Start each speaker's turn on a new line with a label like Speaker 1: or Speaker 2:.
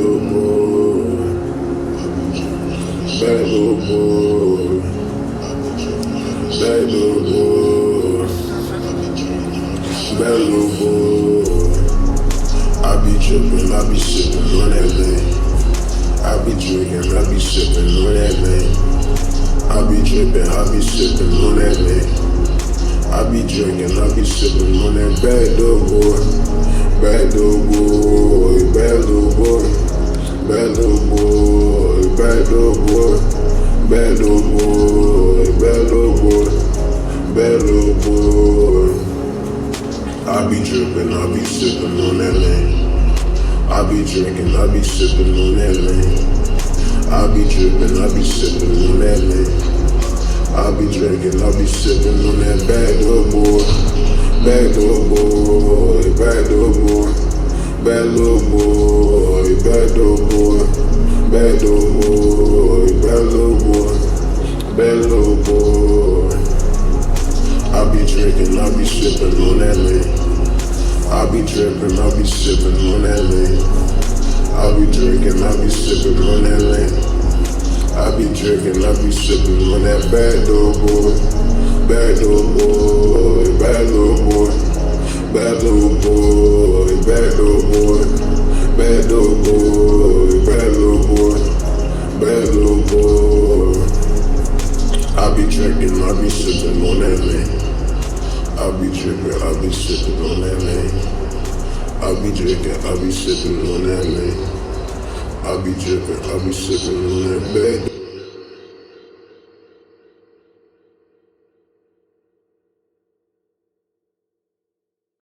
Speaker 1: little boy, bad little boy, bad little boy, bad little boy. I be trippin', I be sippin' on that lean. I be drinking, I be sippin' on that lean. I be trippin', I be sippin' on that lean. I be drinking, I be sippin' on that bad little boy, bad little boy, bad little boy, bad little boy, bad little boy, bad little boy, bad little boy, bad little boy. I be drippin', I be sippin' on that lean. I be drinking, I be sippin' on that lean. I be drippin', I be sippin' on that lean. I be drinking, I be sippin' on that bad little boy, bad little boy, bad little boy, bad little boy, bad little boy, bad little boy, bad little boy, bad little boy. I be drinking, I be sippin' on that lean. I be drippin', I be sippin' on that lean. I be drinking, I be sippin' on that lean. I be drinking, I be sippin' on that bad little boy, bad little boy, bad little boy, bad little boy, bad little boy, bad little boy, bad little boy, bad little boy. I be drinking, I be sippin' on that lean. I be drippin', I be sippin' on that lean. I be drinking, I be sippin' on that lean. I be drippin', I be sippin' on that bad.